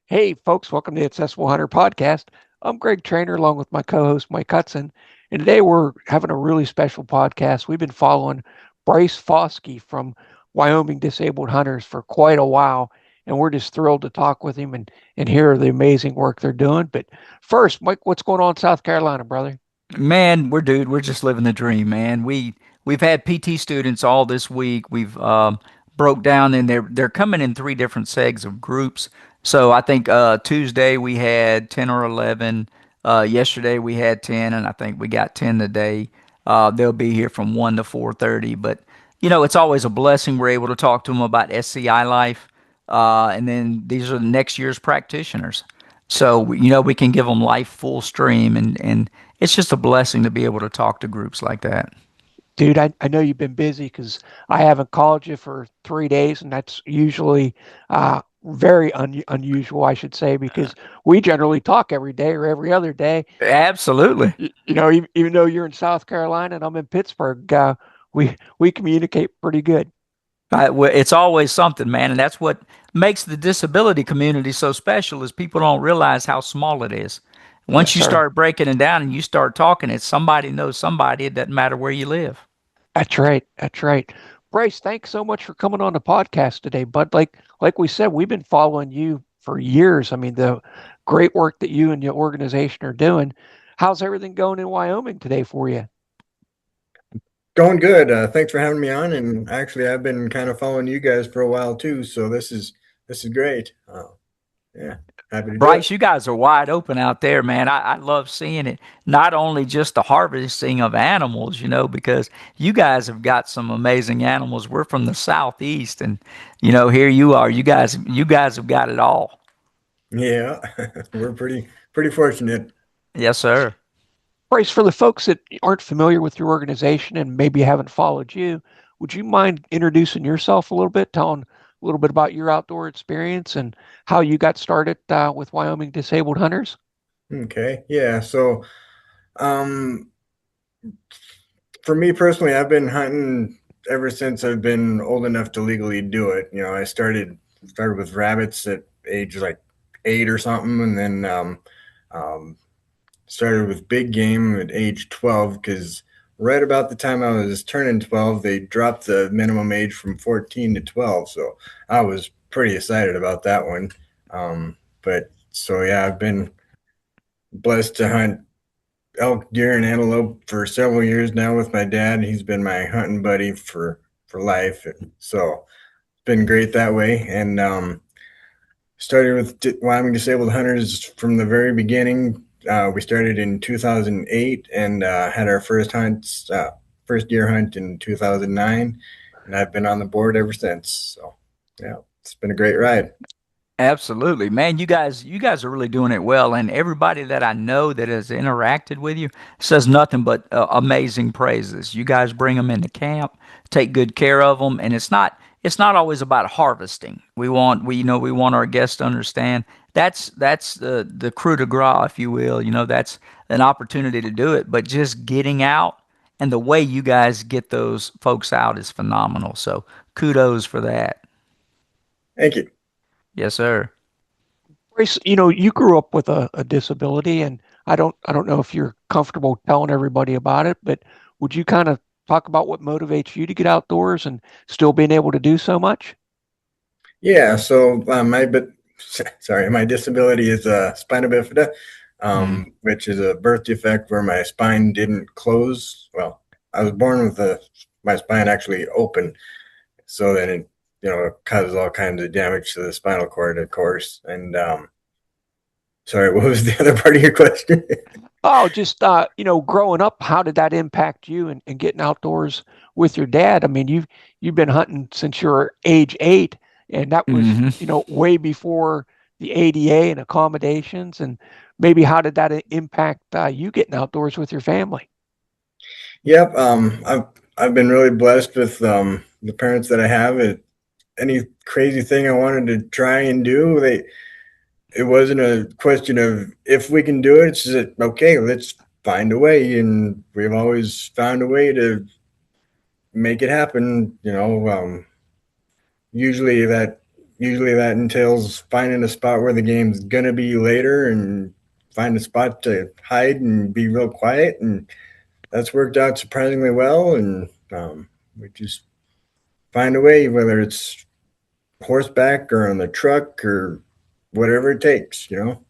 Hey, folks, welcome to the Accessible Hunter podcast. I'm Greg Trainer along with my co host, Mike Hudson. And today we're having a really special podcast. We've been following Bryce Fauskee from Wyoming Disabled Hunters for quite a while. And we're just thrilled to talk with him and hear the amazing work they're doing. But first, Mike, what's going on in South Carolina, brother? Man, we're just living the dream, man. We've had PT students all this week. We've broke down and they're coming in three different segs of groups. So I think Tuesday we had 10 or 11. Yesterday we had 10 and I think we got 10 today. They'll be here from 1 to 4:30, but it's always a blessing we're able to talk to them about SCI life. And then these are the next year's practitioners. So, we can give them life full stream and it's just a blessing to be able to talk to groups like that. Dude, I know you've been busy because I haven't called you for 3 days, and that's usually very unusual, I should say, because we generally talk every day or every other day. Absolutely. Even though you're in South Carolina and I'm in Pittsburgh, we communicate pretty good. It's always something, man, and that's what makes the disability community so special is people don't realize how small it is. Yes, Once you sir. start breaking it down and you start talking, it's somebody knows somebody. It doesn't matter where you live. That's right. That's right. Bryce, thanks so much for coming on the podcast today, bud. Like we said, we've been following you for years. I mean, the great work that you and your organization are doing. How's everything going in Wyoming today for you? Going good. Thanks for having me on. And actually, I've been kind of following you guys for a while too. So this is great. Yeah, happy to do it. Bryce, you guys are wide open out there, man. I love seeing it. Not only just the harvesting of animals, because you guys have got some amazing animals. We're from the southeast, and here you are. You guys have got it all. Yeah, we're pretty fortunate. Yes, sir. Bryce, for the folks that aren't familiar with your organization and maybe haven't followed you, would you mind introducing yourself a little bit, telling a little bit about your outdoor experience and how you got started with Wyoming Disabled Hunters? Okay. Yeah. So, um, for me personally, I've been hunting ever since I've been old enough to legally do it. I started with rabbits at age like 8 or something, and then um, started with big game at age 12 because right about the time I was turning 12, they dropped the minimum age from 14 to 12. So I was pretty excited about that one. But so, yeah, I've been blessed to hunt elk, deer, and antelope for several years now with my dad. He's been my hunting buddy for life. So it's been great that way. And started with Wyoming Disabled Hunters from the very beginning. We started in 2008 and had our first deer hunt in 2009, and I've been on the board ever since. So, yeah, it's been a great ride. Absolutely, man. You guys are really doing it well, and everybody that I know that has interacted with you says nothing but amazing praises. You guys bring them into camp, take good care of them, and it's not always about harvesting. We want our guests to understand that's the coup de grace, if you will. That's an opportunity to do it, but just getting out and the way you guys get those folks out is phenomenal. So kudos for that. Thank you. Yes, sir. Grace, you grew up with a disability, and I don't know if you're comfortable telling everybody about it, but would you kind of talk about what motivates you to get outdoors and still being able to do so much? Yeah. So my disability is spina bifida, Mm. which is a birth defect where my spine didn't close. Well, I was born with my spine actually open, so then it causes all kinds of damage to the spinal cord, of course. And sorry, what was the other part of your question? Oh, just growing up, how did that impact you and getting outdoors with your dad? I mean, you've been hunting since you were age 8, and that was, Hmm. way before the ADA and accommodations. And maybe how did that impact you getting outdoors with your family? Yep. I've been really blessed with the parents that I have. Any crazy thing I wanted to try and do, it wasn't a question of if we can do it. It's just okay, let's find a way, and we've always found a way to make it happen. Usually that. usually that entails finding a spot where the game's gonna be later and find a spot to hide and be real quiet, and that's worked out surprisingly well. And we just find a way, whether it's horseback or on the truck or whatever it takes, you know.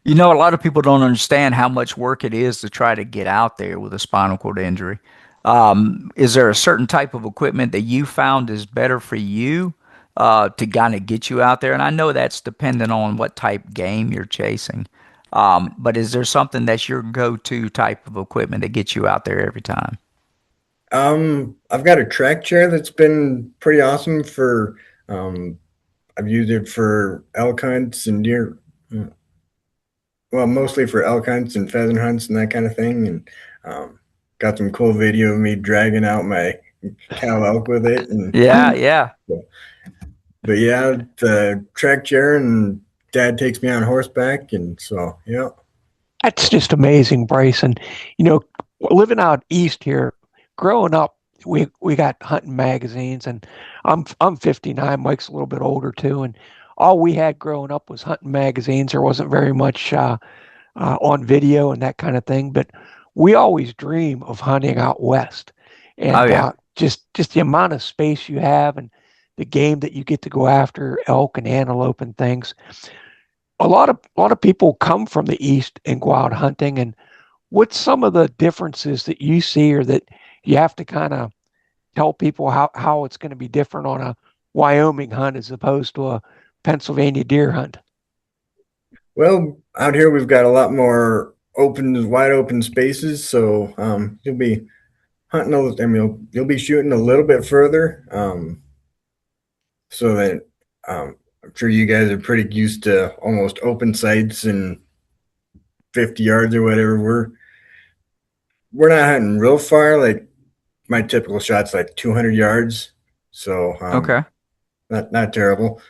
You know, a lot of people don't understand how much work it is to try to get out there with a spinal cord injury. Is there a certain type of equipment that you found is better for you to kind of get you out there? And I know that's dependent on what type game you're chasing. But is there something that's your go-to type of equipment that gets you out there every time? I've got a track chair that's been pretty awesome for. Um, I've used it for elk hunts and deer. Well, mostly for elk hunts and pheasant hunts and that kind of thing. And um, got some cool video of me dragging out my cow elk with it. And Yeah, yeah. but yeah, the track chair, and Dad takes me on horseback, and so yeah. That's just amazing, Bryce. And living out east here, growing up, we got hunting magazines, and I'm 59. Mike's a little bit older too, and all we had growing up was hunting magazines. There wasn't very much on video and that kind of thing, but we always dream of hunting out west, Oh and yeah. just the amount of space you have and the game that you get to go after, elk and antelope and things. A lot of people come from the east and go out hunting. And what's some of the differences that you see, or that you have to kind of tell people how it's going to be different on a Wyoming hunt as opposed to a Pennsylvania deer hunt? Well, out here we've got a lot more open, wide open spaces, so you'll be hunting. I mean, you'll be shooting a little bit further, so that I'm sure you guys are pretty used to almost open sights and 50 yards or whatever. We're not hunting real far. Like my typical shot's like 200 yards, so Okay. not terrible.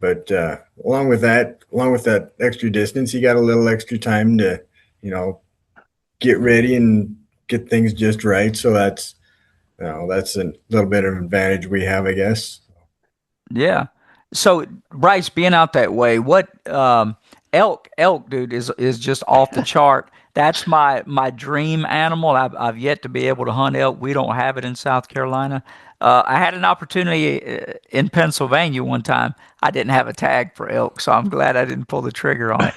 But along with that extra distance, you got a little extra time to, you know, get ready and get things just right. So that's a little bit of an advantage we have, I guess. Yeah. So Bryce, being out that way, what elk, dude, is just off the chart. That's my dream animal. I've yet to be able to hunt elk. We don't have it in South Carolina. I had an opportunity in Pennsylvania one time. I didn't have a tag for elk, so I'm glad I didn't pull the trigger on it.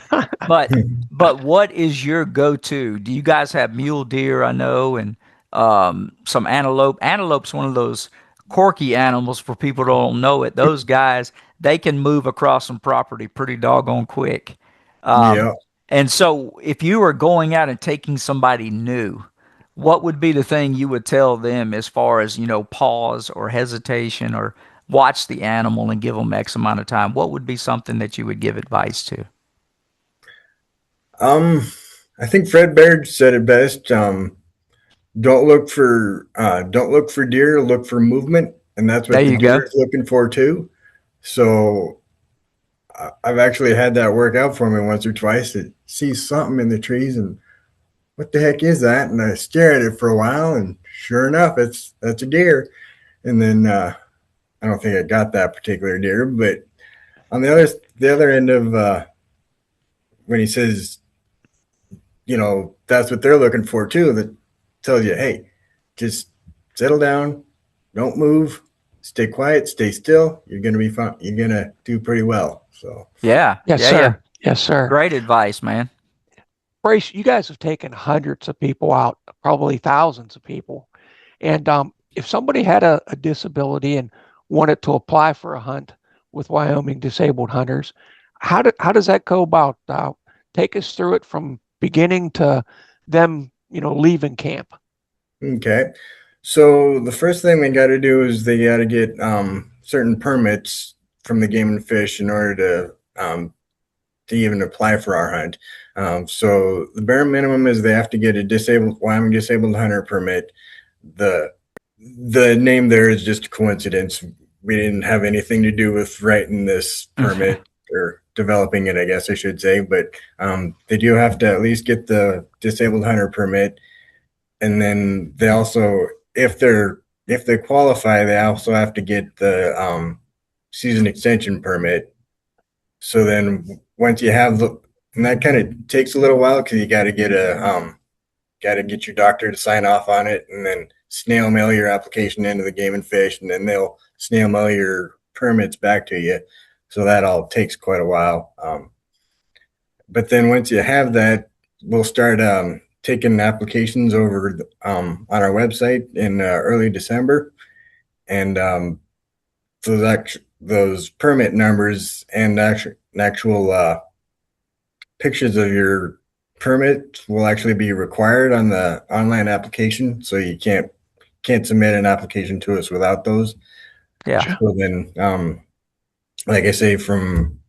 But but what is your go-to? Do you guys have mule deer? I know, and some antelope. Antelope's one of those quirky animals for people who don't know it. Those guys, they can move across some property pretty doggone quick. Um, Yeah. and so if you were going out and taking somebody new, what would be the thing you would tell them as far as, pause or hesitation or watch the animal and give them X amount of time? What would be something that you would give advice to? Um, I think Fred Baird said it best. Don't look for deer, look for movement, and that's There what the you deer go. is looking for too. So I've actually had that work out for me once or twice. It sees something in the trees, and what the heck is that? And I stare at it for a while, and sure enough, that's a deer. And then I don't think I got that particular deer, but on the other end of when he says, that's what they're looking for too, that tells you, hey, just settle down, don't move, stay quiet, stay still. You're gonna be fine. You're gonna do pretty well. So Yeah, Yes, yeah, yeah. sir. Yes, sir. Great advice, man. Bryce, you guys have taken hundreds of people out, probably thousands of people. And if somebody had a disability and wanted to apply for a hunt with Wyoming Disabled Hunters, how does that go about? Take us through it from beginning to them, leaving camp. okay. So the first thing they got to do is they got to get certain permits from the Game and Fish in order to even apply for our hunt. So the bare minimum is they have to get a disabled Wyoming disabled hunter permit. The the name there is just a coincidence. We didn't have anything to do with writing this permit or developing it, I guess I should say. But they do have to at least get the disabled hunter permit, and then they also, if they qualify, they also have to get the season extension permit. So then once you have the, and that kind of takes a little while because you got to get your doctor to sign off on it, and then snail mail your application into the Game and Fish, and then they'll snail mail your permits back to you. So that all takes quite a while. But then once you have that, we'll start taking applications over on our website in early December, and those permit numbers and actual pictures of your permit will actually be required on the online application. So you can't submit an application to us without those. Yeah. Gotcha. So then, like I say, from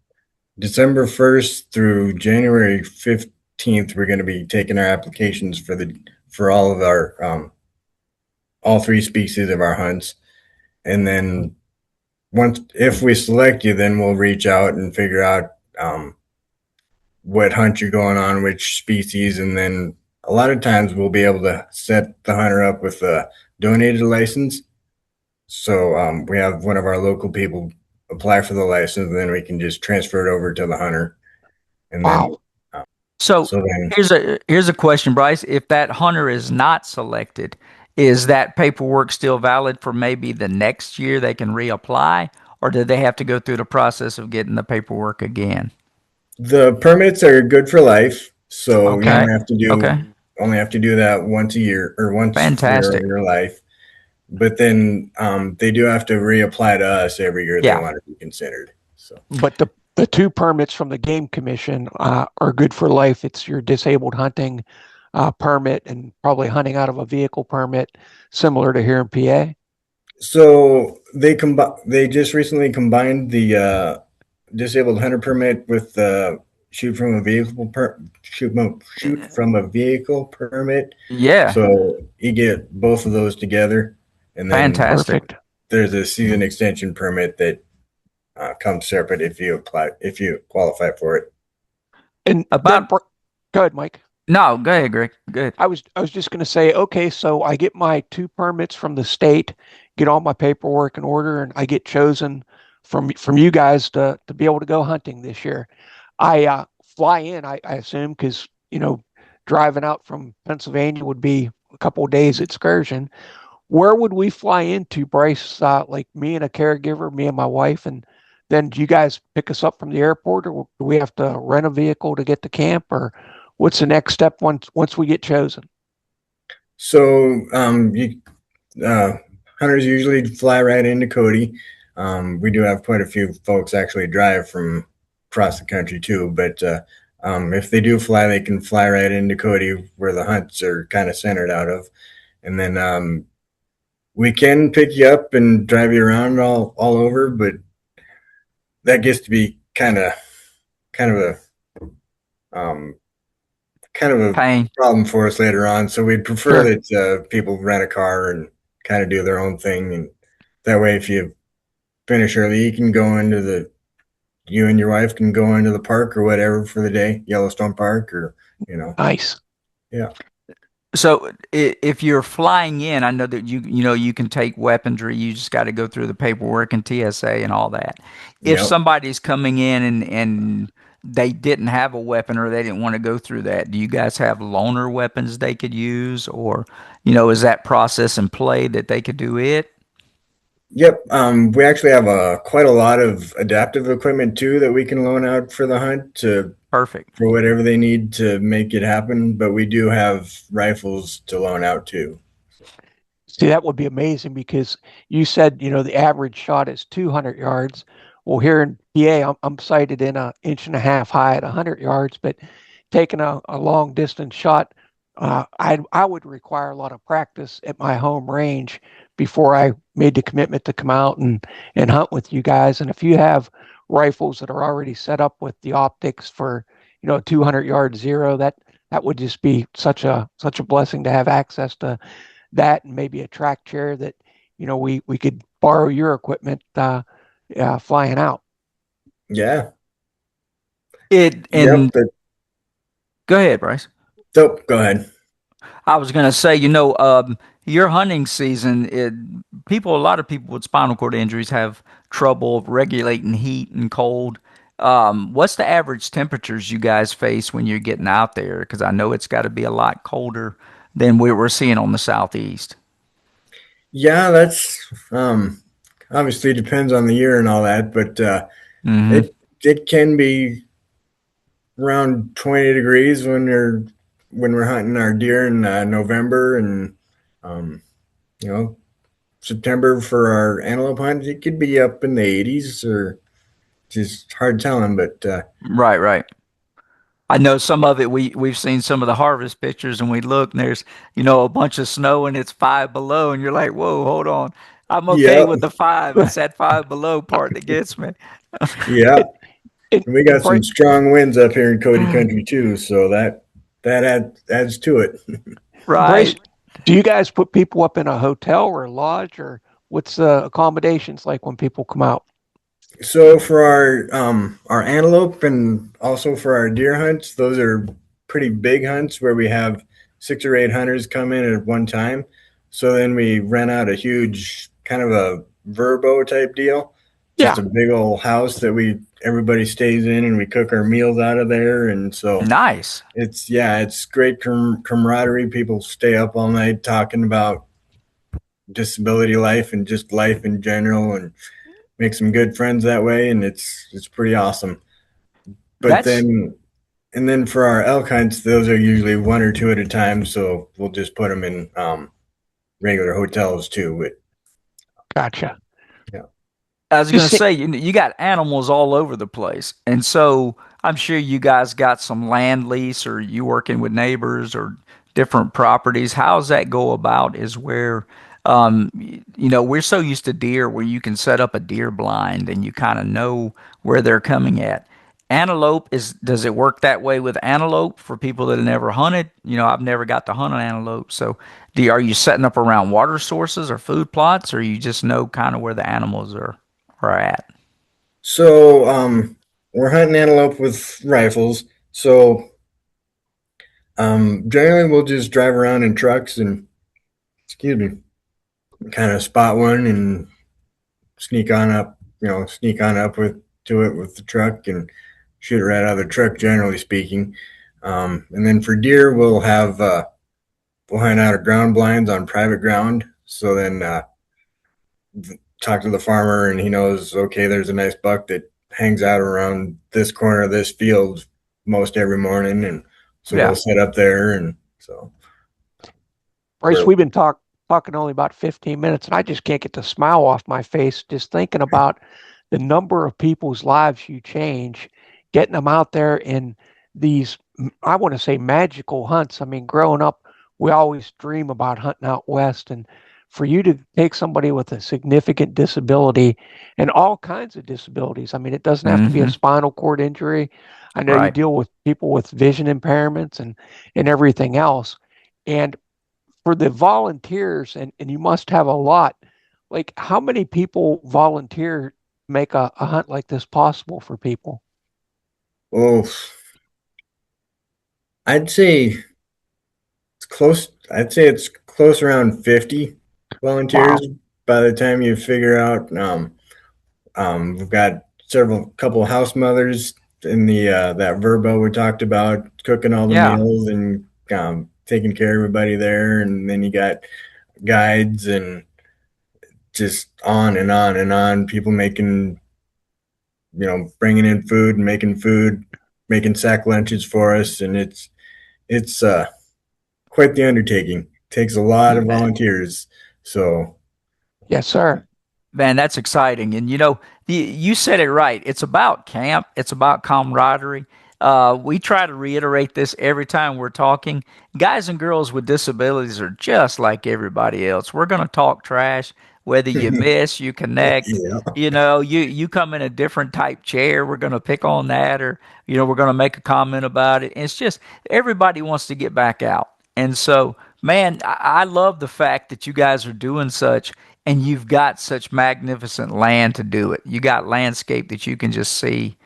December 1st through January 15th, we're going to be taking our applications for all of our all three species of our hunts, and then once if we select you, then we'll reach out and figure out what hunt you're going on, which species, and then a lot of times we'll be able to set the hunter up with a donated license. So we have one of our local people apply for the license, and then we can just transfer it over to the hunter, and then Wow. So so then here's a question, Bryce. If that hunter is not selected, is that paperwork still valid for maybe the next year they can reapply, or do they have to go through the process of getting the paperwork again? the permits are good for life. So you Okay. Okay. only have to do that once a year or once for Fantastic. your life. But then they do have to reapply to us every year they Yeah. want to be considered. So But the two permits from the Game Commission are good for life. It's your disabled hunting permit and probably hunting out of a vehicle permit, similar to here in PA. they just recently combined the disabled hunter permit with the shoot from a vehicle permit. Yeah. So you get both of those together, and then Fantastic. Perfect. there's a season extension permit that comes separate if you qualify for it. And then, About go ahead, Mike. no, go ahead, Greg. Good. I was just going to say, okay, so I get my two permits from the state, get all my paperwork in order, and I get chosen from you guys to be able to go hunting this year. I fly in, I assume, because driving out from Pennsylvania would be a couple of days excursion. Where would we fly into, Bryce? Like me and a caregiver, me and my wife, and then do you guys pick us up from the airport, or do we have to rent a vehicle to get to camp, or what's the next step once we get chosen? So uh, hunters usually fly right into Cody. We do have quite a few folks actually drive from across the country too, but if they do fly, they can fly right into Cody where the hunts are kind of centered out of, and then we can pick you up and drive you around all over, but that gets to be kind of um, kind of a Pain. problem for us later on. So we'd prefer Sure. that people rent a car and kind of do their own thing, and that way, if you finish early, you and your wife can go into the park or whatever for the day, Yellowstone Park, or Nice. yeah. So if you're flying in, I know that you can take weaponry. You just got to go through the paperwork and TSA and all that. If Yep. somebody's coming in and they didn't have a weapon or they didn't want to go through that, do you guys have loaner weapons they could use, or is that process in play that they could do it? Yep. We actually have quite a lot of adaptive equipment too that we can loan out for the hunt to Perfect. for whatever they need to make it happen. But we do have rifles to loan out too. See, that would be amazing because you said, the average shot is 200 yards. Well, here in PA, I'm sighted in an inch and a half high at 100 yards, but taking a long distance shot, I would require a lot of practice at my home range before I made the commitment to come out and hunt with you guys. And if you have rifles that are already set up with the optics for, 200 yard zero, that would just be such a blessing to have access to that, and maybe a track chair that we could borrow your equipment flying out. Yeah. It Yep. and go ahead, Bryce. So go ahead. I was gonna say, your hunting season, a lot of people with spinal cord injuries have trouble regulating heat and cold. What's the average temperatures you guys face when you're getting out there? Because I know it's got to be a lot colder than we were seeing on the southeast. Yeah, that's obviously depends on the year and all that, but Mm-hmm. it can be around 20 degrees when we're hunting our deer in November, and um, you know, September for our antelope hunt. It could be up in the 80s, or just hard telling. But Right, right. I know some of it. We've seen some of the harvest pictures, and we look, and there's a bunch of snow, and it's 5 below, and you're like, whoa, hold on. I'm okay yeah, with the five. It's that 5 below part that gets me. yeah, And, and we and got some strong winds up here in Cody Country too, so adds to it. Bryce, Right. do you guys put people up in a hotel or a lodge, or what's the accommodations like when people come out? So for our antelope and also for our deer hunts, those are pretty big hunts where we have 6 or 8 hunters come in at one time. So then we rent out a huge kind of a verbo type deal, just Yeah, a big old house that we everybody stays in, and we cook our meals out of there. And so Nice. it's great camaraderie. People stay up all night talking about disability life and just life in general, and make some good friends that way, and it's pretty awesome. But That's then for our elk hunts, those are usually one or two at a time, so we'll just put them in regular hotels too. But gotcha. yeah, I was gonna Just say, you got animals all over the place, and so I'm sure you guys got some land lease, or you working with neighbors or different properties. How's that go about? Is where, we're so used to deer, where you can set up a deer blind and you kind of know where they're coming at. Antelope does it work that way with antelope for people that have never hunted? I've never got to hunt an antelope, so are you setting up around water sources or food plots, or you just know kind of where the animals are at? so we're hunting antelope with rifles. So generally, we'll just drive around in trucks and, excuse me, kind of spot one and sneak on up with to it with the truck and shoot it right out of the truck. Generally speaking, and then for deer, we'll hunt out of ground blinds on private ground. So then talk to the farmer, and he knows, okay, there's a nice buck that hangs out around this corner of this field most every morning, and so we'll Yeah. set up there, and so Bryce, we're we've been talking only about 15 minutes, and I just can't get the smile off my face just thinking about the number of people's lives you change, getting them out there in these, I want to say, magical hunts. I mean, growing up, we always dream about hunting out west, and for you to take somebody with a significant disability and all kinds of disabilities. I mean, it doesn't have to be a Mm-hmm. spinal cord injury. I know you Right. deal with people with vision impairments and everything else. And for the volunteers, and you must have a lot, like how many people volunteer to make a hunt like this possible for people? oh, I'd say I'd say it's close around 50 volunteers Wow. by the time you figure out. We've got several couple house mothers in the that Verbo we talked about, cooking all the Yeah. meals and taking care of everybody there, and then you got guides and just on and on and on. People making, bringing in food and making food, making sack lunches for us, and it's quite the undertaking. Takes a lot You of bet. volunteers. So Yes, sir. Man, that's exciting. And you said it right. It's about camp. It's about camaraderie. We try to reiterate this every time we're talking. Guys and girls with disabilities are just like everybody else. We're going to talk trash, whether you miss, you connect. yeah. You come in a different type chair. We're going to pick on that, or we're going to make a comment about it. It's just everybody wants to get back out, and so man, I love the fact that you guys are doing such, and you've got such magnificent land to do it. You got landscape that you can just see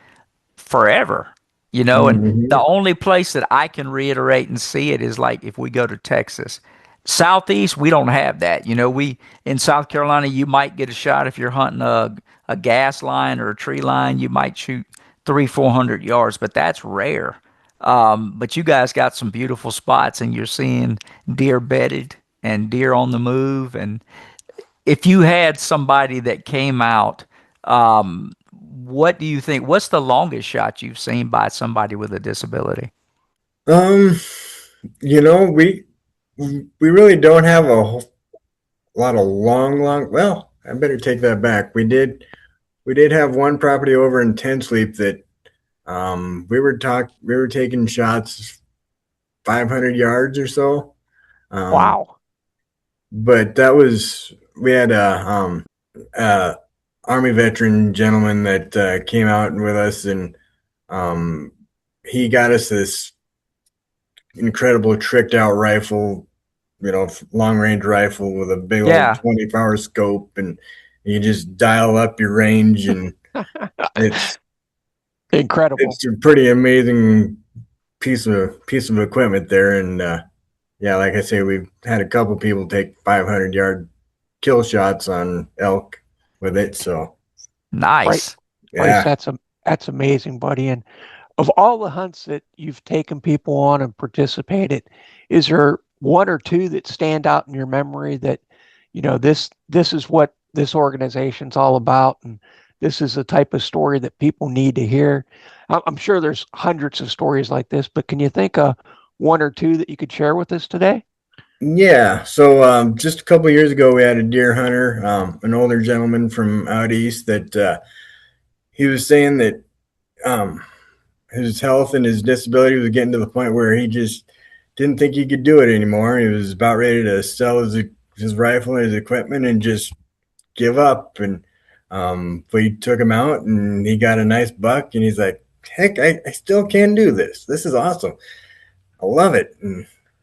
forever, and the Mhm. only place that I can reiterate and see it is like if we go to Texas. Southeast, we don't have that. We in South Carolina, you might get a shot if you're hunting a gas line or a tree line. You might shoot 300, 400 yards, but that's rare. But you guys got some beautiful spots, and you're seeing deer bedded and deer on the move. And if you had somebody that came out, what do you think? What's the longest shot you've seen by somebody with a disability? Um, you know, we really don't have lot of long. Well, I better take that back. We did have one property over in Ten Sleep that we were taking shots 500 yards or so. Um, Wow. but that was we had a army veteran gentleman that came out with us, and um, he got us this incredible tricked out rifle, long range rifle with a big old Yeah, 20 power scope, and you just dial up your range, and it's Incredible. it's a pretty amazing piece of equipment there. And yeah, like I say, we've had a couple people take 500-yard kill shots on elk with it. So Bryce, nice. Bryce, yeah. that's amazing, buddy. And of all the hunts that you've taken people on and participated, is there one or two that stand out in your memory that, this is what this organization's all about, and this is the type of story that people need to hear? I'm sure there's hundreds of stories like this, but can you think of one or two that you could share with us today? Yeah. So just a couple of years ago, we had a deer hunter, an older gentleman from out east, that he was saying that um, his health and his disability was getting to the point where he just didn't think he could do it anymore. He was about ready to sell his rifle and his equipment and just give up. And we took him out, and he got a nice buck, and he's like, heck, I still can do this. This is awesome. I love it. And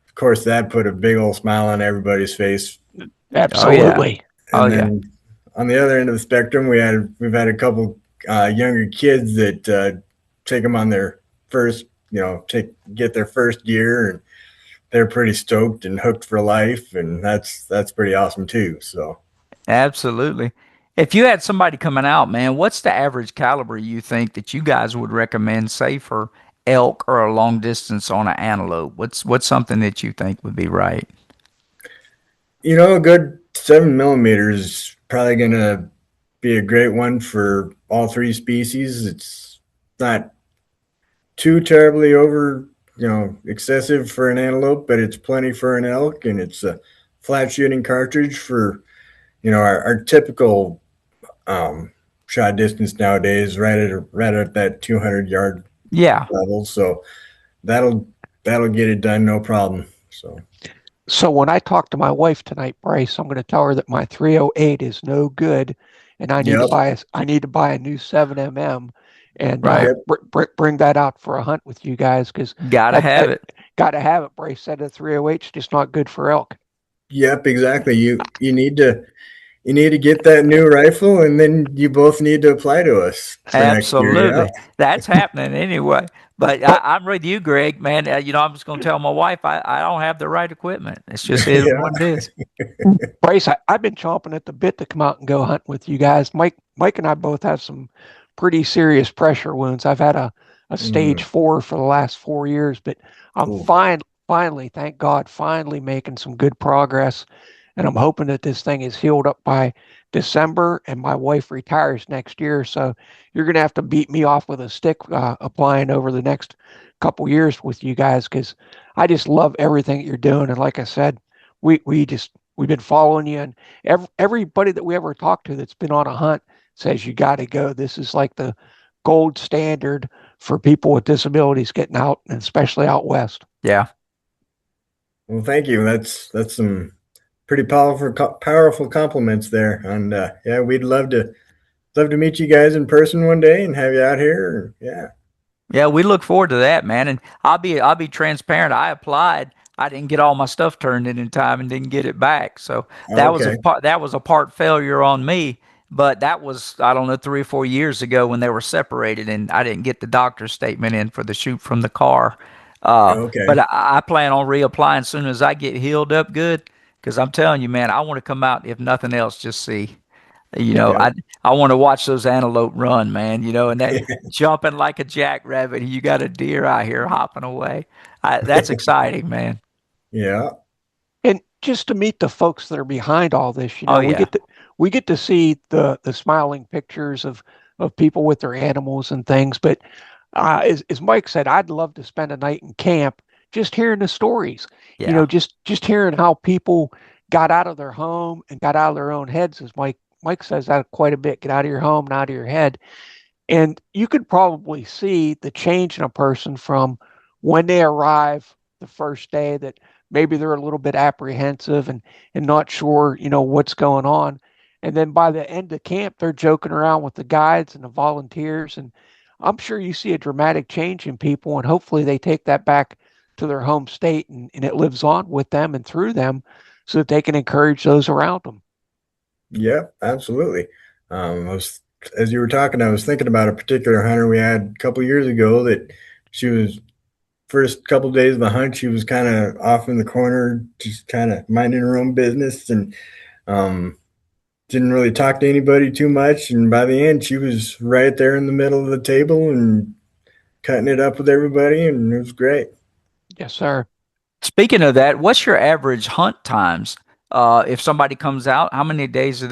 of course, that put a big old smile on everybody's face. Oh yeah. Absolutely. Oh And yeah. then on the other end of the spectrum, we've had a couple younger kids that take them on their first, get their first year, and they're pretty stoked and hooked for life, and that's pretty awesome too. So Absolutely. If you had somebody coming out, man, what's the average caliber you think that you guys would recommend, say for elk or a long distance on an antelope? What's something that you think would be right? a good 7 millimeters is probably gonna be a great one for all three species. It's not too terribly over, excessive for an antelope, but it's plenty for an elk, and it's a flat shooting cartridge for our typical um, shot distance nowadays, right at that 200-yard Yeah, level. So that'll that'll get it done, no problem. So So when I talk to my wife tonight, Bryce, I'm going to tell her that my 308 is no good, and yep, I need to buy a new 7mm, and right. yep, bring that out for a hunt with you guys, because Gotta have that it. got to have it. Bryce said the 308's just not good for elk. yep, exactly. You need to get that new rifle, and then you both need to apply to us for next year. Yeah. Absolutely. That's happening anyway. But But I'm with you, Greg, man. I'm just going to tell my wife I don't have the right equipment. It's just is Yeah. what it is. Bryce, I've been chomping at the bit to come out and go hunt with you guys. Mike and I both have some pretty serious pressure wounds. I've had a stage Mm, 4 for the last 4 years, but I'm cool. finally, thank God, finally making some good progress. And I'm hoping that this thing is healed up by December, and my wife retires next year. So you're going to have to beat me off with a stick applying over the next couple years with you guys, because I just love everything that you're doing. And like I said, we've been following you, and everybody that we ever talked to that's been on a hunt says you got to go. This is like the gold standard for people with disabilities getting out, and especially out west. Yeah. Well, thank you. That's some pretty powerful compliments there. And yeah, we'd love to meet you guys in person one day and have you out here. Yeah. Yeah, we look forward to that, man. And I'll be transparent. I applied. I didn't get all my stuff turned in time and didn't get it back. So Okay. that was a part failure on me. But that was, I don't know, 3 or 4 years ago when they were separated, and I didn't get the doctor's statement in for the shoot from the car. But Okay. I plan on reapplying as soon as I get healed up good. because I'm telling you, man, I want to come out if nothing else, just see. You know, Yeah. I want to watch those antelope run, man. You know, and that jumping like a jackrabbit. You got a deer out here hopping away. That's exciting, man. Yeah. And just to meet the folks that are behind all this, Oh we yeah, get to see the smiling pictures of people with their animals and things. But as Mike said, I'd love to spend a night in camp just hearing the stories. yeah. Just hearing how people got out of their home and got out of their own heads, as Mike says that quite a bit. Get out of your home and out of your head. And you could probably see the change in a person from when they arrive the first day, that maybe they're a little bit apprehensive and not sure, what's going on. And then by the end of camp, they're joking around with the guides and the volunteers. And I'm sure you see a dramatic change in people, and hopefully they take that back to their home state, and it lives on with them and through them so that they can encourage those around them. Yeah, absolutely. As you were talking, I was thinking about a particular hunter we had a couple years ago that she was first couple of days of the hunt, she was kind of off in the corner, just kind of minding her own business and um, didn't really talk to anybody too much. And by the end, she was right there in the middle of the table and cutting it up with everybody, and it was great. Yes, sir. Speaking of that, what's your average hunt times? If somebody comes out, how many days do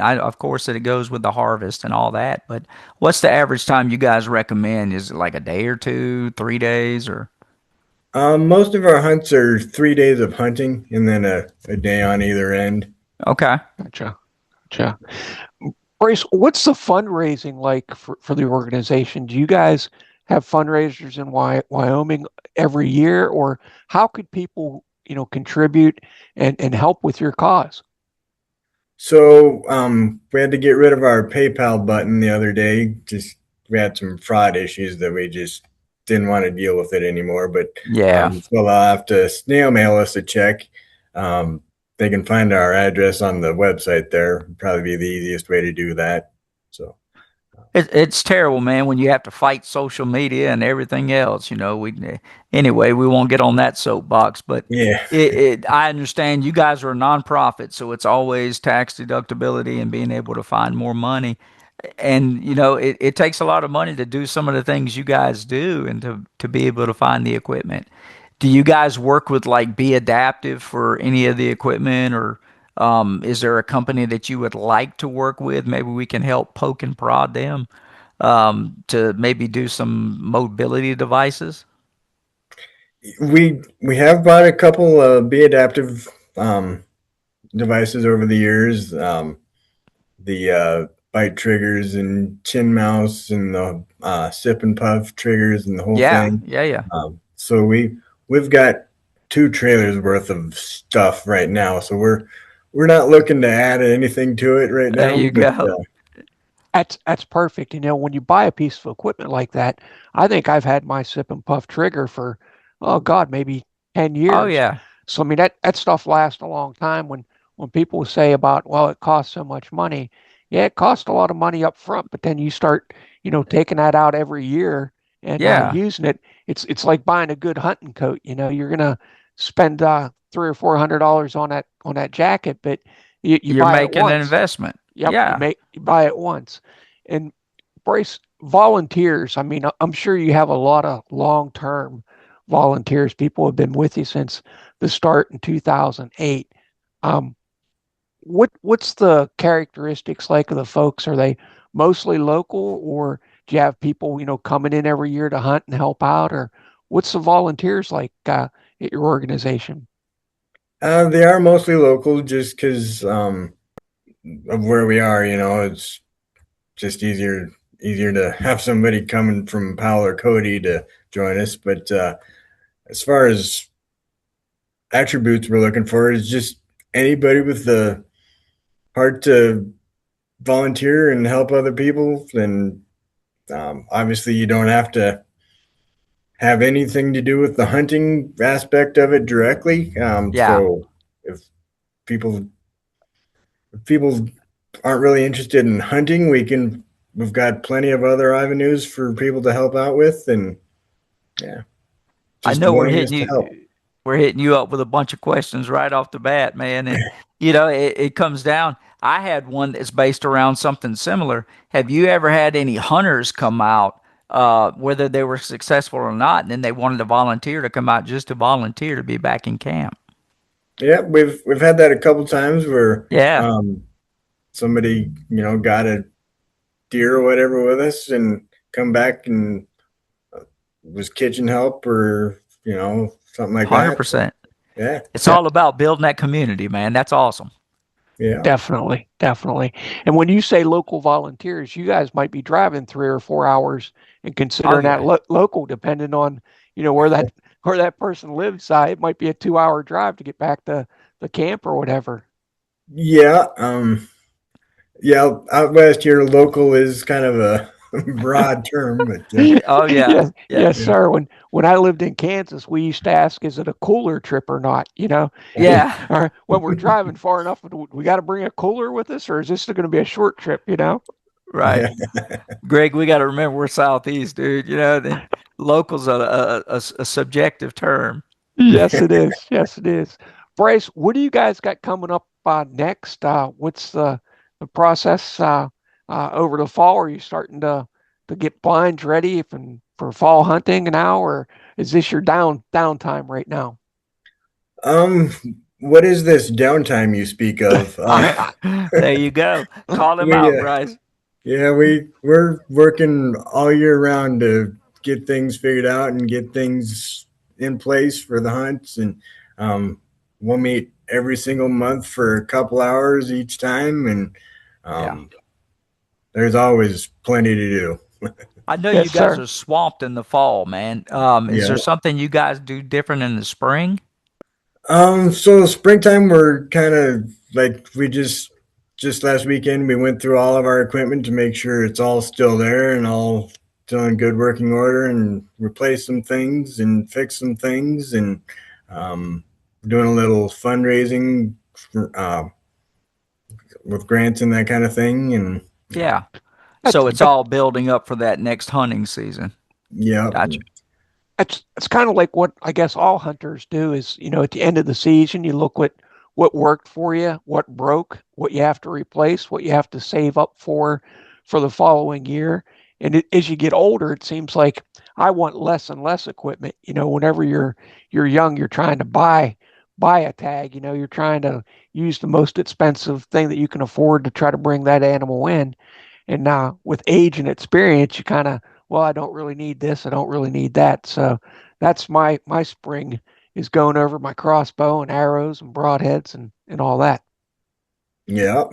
of course that it goes with the harvest and all that, but what's the average time you guys recommend? Is it like a day or two, 3 days, or? Most of our hunts are 3 days of hunting and then a day on either end. Okay. Gotcha. Gotcha. Bryce, what's the fundraising like for the organization? Do you guys have fundraisers in Wyoming every year, or how could people, contribute and help with your cause? So we had to get rid of our PayPal button the other day. Just we had some fraud issues that we just didn't want to deal with it anymore. But Yeah. so they'll have to snail mail us a check. Um, they can find our address on the website there. Probably be the easiest way to do that. So It's terrible, man, when you have to fight social media and everything else. Anyway, we won't get on that soapbox, but yeah, I understand you guys are a nonprofit, so it's always tax deductibility and being able to find more money. And it takes a lot of money to do some of the things you guys do and to be able to find the equipment. Do you guys work with like Be Adaptive for any of the equipment, or is there a company that you would like to work with? Maybe we can help poke and prod them to maybe do some mobility devices. we have bought a couple Be Adaptive devices over the years. The bite triggers and chin mouse and the sip and puff triggers and the whole Yeah, thing. yeah, yeah. So we've got 2 trailers worth of stuff right now. So we're not looking to add anything to it right There now. you But go. That's perfect. When you buy a piece of equipment like that, I think I've had my sip and puff trigger for, oh God, maybe 10 Oh years. yeah, So I mean that stuff lasts a long time. When people say about, well, it costs so much money, yeah, it costs a lot of money up front, but then you start, taking that out every year and yeah. using it. It's like buying a good hunting coat. You're gonna spend $300 or $400 on that jacket, but you You're buy it making an once. investment. Yep, Yeah. you buy it once. And Bryce, volunteers, I mean, I'm sure you have a lot of long-term volunteers. People have been with you since the start in 2008. Um, what's the characteristics like of the folks? Are they mostly local, or do you have people, coming in every year to hunt and help out? Or what's the volunteers like at your organization? they are mostly local just because of where we are. It's just easier to have somebody coming from Powell or Cody to join us. But as far as attributes we're looking for is just anybody with the heart to volunteer and help other people. And obviously, you don't have to have anything to do with the hunting aspect of it directly. Yeah. So if people if people aren't really interested in hunting, we've got plenty of other avenues for people to help out with, and yeah, I just know we're willingness hitting to you. help. We're hitting you up with a bunch of questions right off the bat, man. And it comes down. I had one that's based around something similar. Have you ever had any hunters come out, whether they were successful or not, and then they wanted to volunteer to come out just to volunteer to be back in camp? Yeah, we've had that a couple times where Yeah, somebody got a deer or whatever with us and come back and was kitchen help or something like that. 100%. Yeah, It's Yeah, all about building that community, man. That's awesome. yeah. definitely, definitely. And when you say local volunteers, you guys might be driving 3 or 4 hours and Oh considering that yeah. local, depending on where that person lives. It might be a 2 hour drive to get back to the camp or whatever. Yeah, yeah. Out west here, local is kind of a broad term, but Oh yeah. Yes, Yeah. yes, yeah, sir. When I lived in Kansas, we used to ask, "Is it a cooler trip or not?" Yeah. Or when we're driving far enough, we got to bring a cooler with us, or is this going to be a short trip? Right. yeah, Greg, we got to remember we're southeast, dude. Then local's a subjective term. Yes, it is. Yes, it is. Bryce, what do you guys got coming up next? What's the process over the fall? Are you starting to get blinds ready for fall hunting now, or is this your downtime right now? um, what is this downtime you speak of? There you go. Call him we out, Bryce. Yeah, we're working all year round to get things figured out and get things in place for the hunts, and um, we'll meet every single month for a couple hours each time, and Yeah. um, there's always plenty to do. I know you Yes, guys sir. are swamped in the fall, man. Is Yeah. there something you guys do different in the spring? So springtime, we're kind of like we just last weekend we went through all of our equipment to make sure it's all still there and all still in good working order, and replace some things and fix some things, and um, doing a little fundraising with grants and that kind of thing, and Yeah. That's So it's that's all building up for that next hunting season. yeah, Gotcha. it's kind of like what I guess all hunters do is, at the end of the season, you look what worked for you, what broke, what you have to replace, what you have to save up for the following year. And as you get older, it seems like I want less and less equipment. Whenever you're young, you're trying to buy a tag. You're trying to use the most expensive thing that you can afford to try to bring that animal in. And now with age and experience, you kind of, well, I don't really need this. I don't really need that. So that's my spring is going over my crossbow and arrows and broadheads and all that. yeah.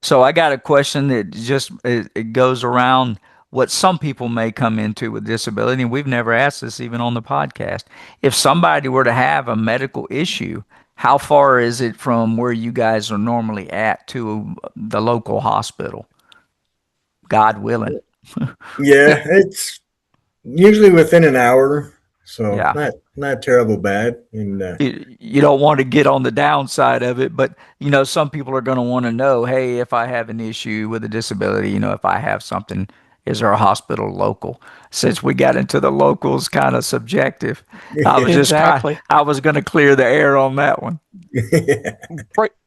So I got a question that it goes around what some people may come into with disability, and we've never asked this even on the podcast. If somebody were to have a medical issue, how far is it from where you guys are normally at to the local hospital? God willing. Yeah, it's usually within an hour, so Yeah. not terrible bad, and You don't want to get on the downside of it, but some people are going to want to know, hey, if I have an issue with a disability, if I have something, is there a hospital local? Since we got into the locals kind of subjective, Exactly. I was going to clear the air on that one. yeah.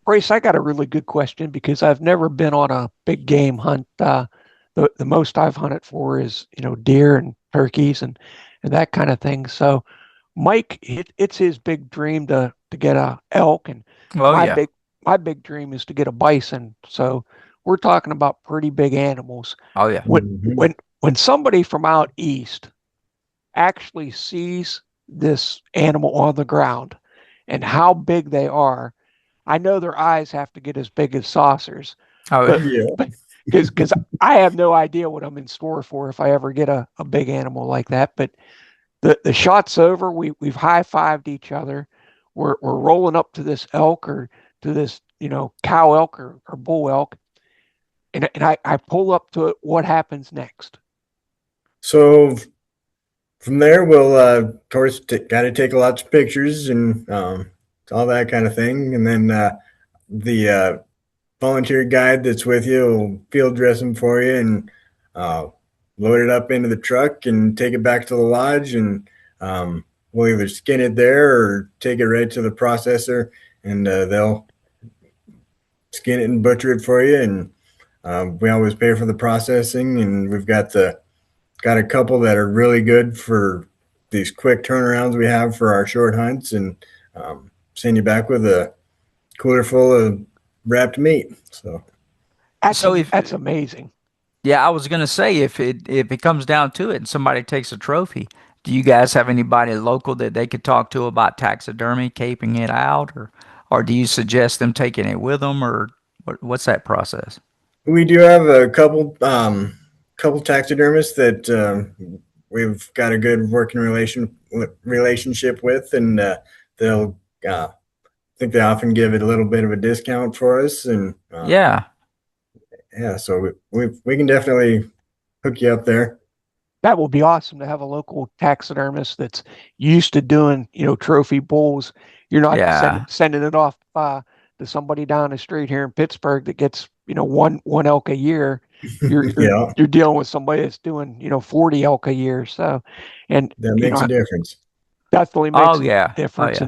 Brace, I got a really good question because I've never been on a big game hunt. The most I've hunted for is deer and turkeys and that kind of thing. So Mike, it's his big dream to get a elk, and Oh my yeah. big dream is to get a bison. So we're talking about pretty big animals. Oh yeah. When Mhm. when somebody from out east actually sees this animal on the ground and how big they are, I know their eyes have to get as big as saucers, Oh but yeah. Yeah. because I have no idea what I'm in store for if I ever get a big animal like that. But the shot's over. We've high fived each other. We're rolling up to this elk or to this cow elk or bull elk, and I pull up to it. What happens next? So from there, we'll of course got to take lots of pictures and all that kind of thing, and then the volunteer guide that's with you will field dress them for you and uh, load it up into the truck and take it back to the lodge, and we'll either skin it there or take it right to the processor, and they'll skin it and butcher it for you. And we always pay for the processing, and we've got a couple that are really good for these quick turnarounds we have for our short hunts, and send you back with a cooler full of wrapped meat. So So if That's amazing. Yeah, I was gonna say if it comes down to it and somebody takes a trophy, do you guys have anybody local that they could talk to about taxidermy, caping it out, or do you suggest them taking it with them, or what's that process? we do have a couple taxidermists that we've got a good working relationship with, and they'll I think they often give it a little bit of a discount for us, and Yeah, yeah, so we can definitely hook you up there. That will be awesome to have a local taxidermist that's used to doing, trophy bulls. You're not yeah, sending it off to somebody down the street here in Pittsburgh that gets, one elk a year. You're you're Yeah, you're dealing with somebody that's doing, 40 elk a year. So, and that makes a difference. definitely oh makes a yeah, oh difference. yeah.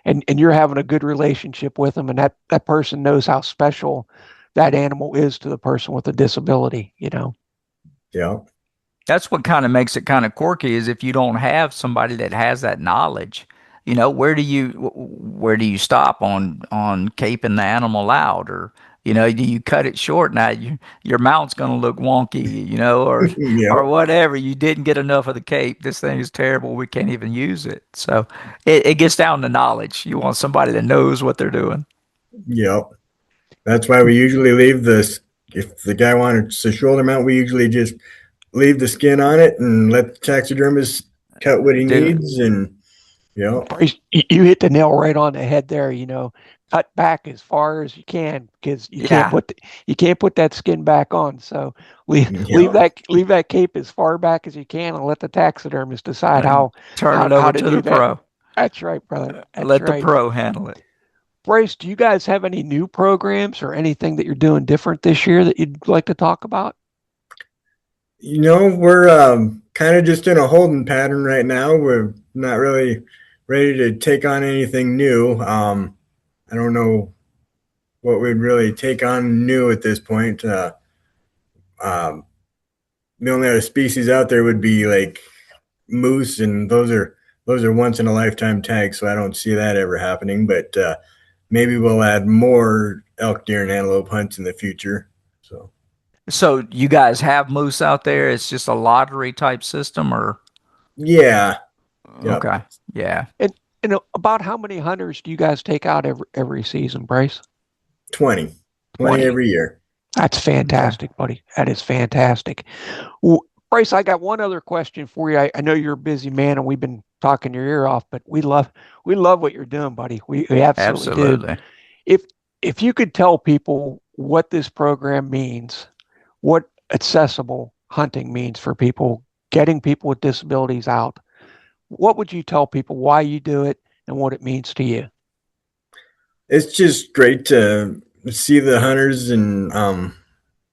And you're having a good relationship with them, and that person knows how special that animal is to the person with a disability. Yeah, That's what kind of makes it kind of quirky is if you don't have somebody that has that knowledge, where do you stop on caping the animal out, or do you cut it short? Now your mount's going to look wonky, or yep, whatever. You didn't get enough of the cape. This thing is terrible. We can't even use it. So it gets down to knowledge. You want somebody that knows what they're doing. yep. That's why we usually leave this. If the guy wants a shoulder mount, we usually just leave the skin on it and let the taxidermist cut what he Do needs. And yeah, Bryce, you hit the nail right on the head there. Cut back as far as you can because yeah, you can't put that skin back on. So yeah, leave that cape as far back as you can and let the taxidermist decide and turn it how over to to do the that. pro. That's right, brother. That's Let the right. pro handle it. Bryce, do you guys have any new programs or anything that you're doing different this year that you'd like to talk about? we're kind of just in a holding pattern right now. We're not really ready to take on anything new. I don't know what we'd really take on new at this point. Um, the only other species out there would be like moose, and those are once in a lifetime tags, so I don't see that ever happening. But maybe we'll add more elk, deer, and antelope hunts in the future. So So you guys have moose out there? It's just a lottery type system, or yeah, yep, okay, yeah, And about how many hunters do you guys take out every season, Bryce? 20, 20 20. every year. That's Okay, fantastic, buddy. That is fantastic. Well, Bryce, I got one other question for you. I know you're a busy man, and we've been talking your ear off, but we love what you're doing, buddy. We absolutely do. absolutely. If if you could tell people what this program means, what accessible hunting means for people, getting people with disabilities out, what would you tell people why you do it and what it means to you? It's just great to see the hunters and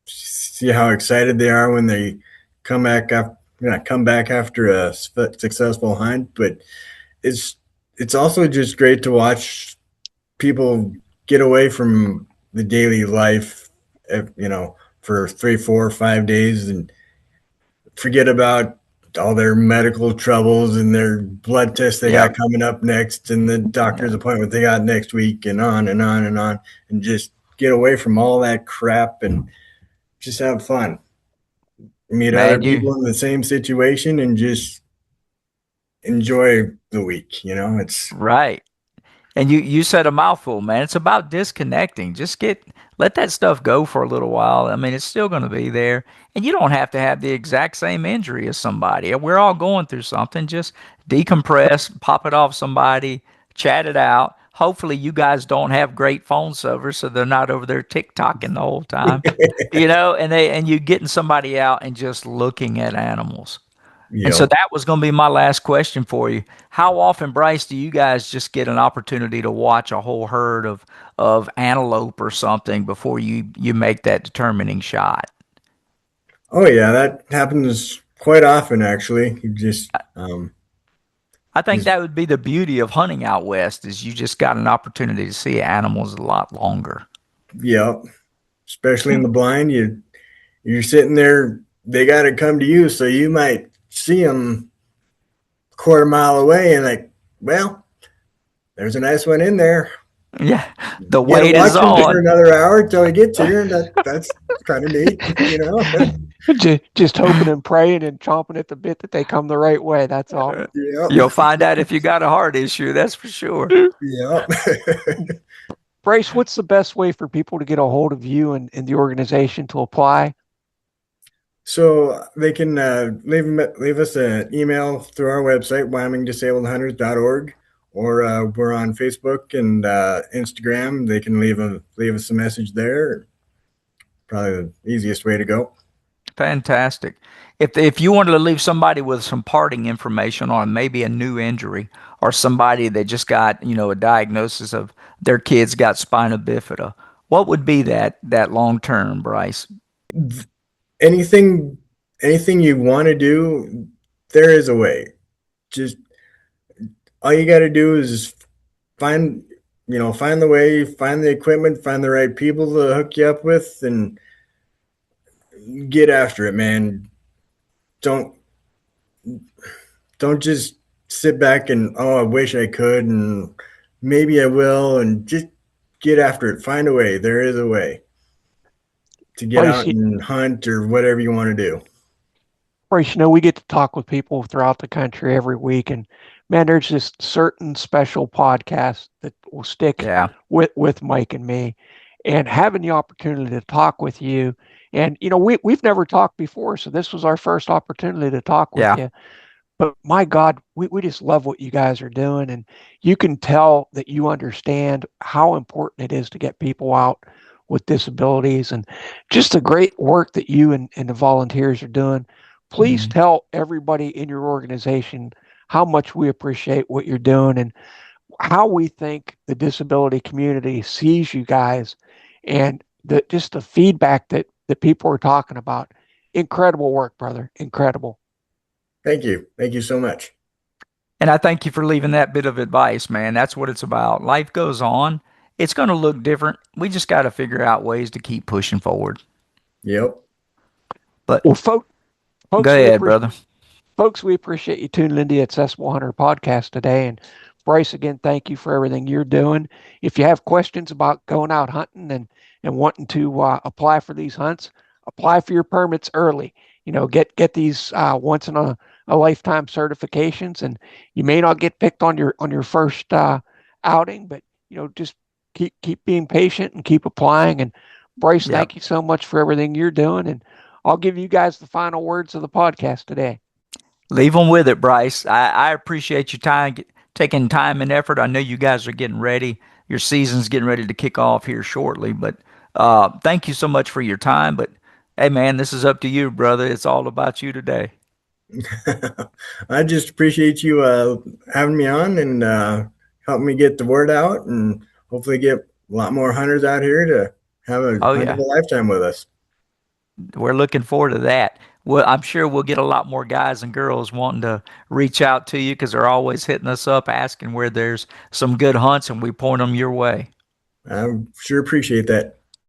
see how excited they are when they come back after not come back after a successful hunt. But it's it's also just great to watch people get away from the daily life, for 3, 4, 5 days, and forget about all their medical troubles and their blood tests they got Yep. coming up next and the doctor's Yeah. appointment they got next week, and on and on and on, and just get away from all that crap and just have fun. Meet other Man, you people in the same situation and just enjoy the week. It's right. And you said a mouthful, man. It's about disconnecting. Let that stuff go for a little while. I mean, it's still going to be there, and you don't have to have the exact same injury as somebody. We're all going through something. Just decompress, pop it off somebody, chat it out. Hopefully, you guys don't have great phone servers, so they're not over there TikToking the whole time, and you getting somebody out and just looking at animals. And so yep. that was going to be my last question for you. How often, Bryce, do you guys just get an opportunity to watch a whole herd of antelope or something before you make that determining shot? Oh yeah, that happens quite often actually. You just I think He's that would be the beauty of hunting out west is you just got an opportunity to see animals a lot longer. yep, especially in the blind. You're sitting there. They got to come to you, so you might see them a quarter mile away, and like, well, there's a nice one in there. Yeah, the You got to wait is watch him for on. another hour until he gets here, and that's kind of neat, you know. Just hoping and praying and chomping at the bit that they come the right way. That's all. Yep, You'll find out if you got a heart issue, that's for sure. yep. Bryce, what's the best way for people to get a hold of you and the organization to apply? So they can leave us an email through our website, WYOMINGDisabledHunters.org, or we're on Facebook and Instagram. They can leave us a message there. Probably the easiest way to go. Fantastic. If you wanted to leave somebody with some parting information on maybe a new injury or somebody that just got, a diagnosis of their kids got spina bifida, what would be that long term, Bryce? Anything, anything you want to do, there is a way. Just all you got to do is find, find the way, find the equipment, find the right people to hook you up with, and get after it, man. Don't don't just sit back and, oh, I wish I could and maybe I will, and just get after it. Find a way. There is a way to get Bryce, out and hunt or whatever you want to do. Bryce, we get to talk with people throughout the country every week, and man, there's just certain special podcasts that will stick Yeah, with Mike and me, and having the opportunity to talk with you, and we've never talked before, so this was our first opportunity to talk with yeah, you. But my God, we just love what you guys are doing, and you can tell that you understand how important it is to get people out with disabilities, and just the great work that you and the volunteers are doing. Please mhm, tell everybody in your organization how much we appreciate what you're doing and how we think the disability community sees you guys, and just the feedback that people are talking about. Incredible work, brother. Incredible. Thank you. Thank you so much. And I thank you for leaving that bit of advice, man. That's what it's about. Life goes on. It's going to look different. We just got to figure out ways to keep pushing forward. Yep. But Well, go folks, ahead, brother. we appreciate you tuning into the Accessible Hunter podcast today. And Bryce, again, thank you for everything you're doing. If you have questions about going out hunting and wanting to apply for these hunts, apply for your permits early. Get these once in a lifetime certifications, and you may not get picked on your first outing, but just keep being patient and keep applying. And Bryce, Yeah. thank you so much for everything you're doing. And I'll give you guys the final words of the podcast today. Leave them with it, Bryce. I appreciate your time, taking time and effort. I know you guys are getting ready. Your season's getting ready to kick off here shortly. But thank you so much for your time. But hey, man, this is up to you, brother. It's all about you today. I just appreciate you having me on and helping me get the word out, and hopefully get a lot more hunters out here to have a Oh, hunt of yeah. a lifetime with us. We're looking forward to that. Well, I'm sure we'll get a lot more guys and girls wanting to reach out to you because they're always hitting us up asking where there's some good hunts and we point them your way. I sure appreciate that.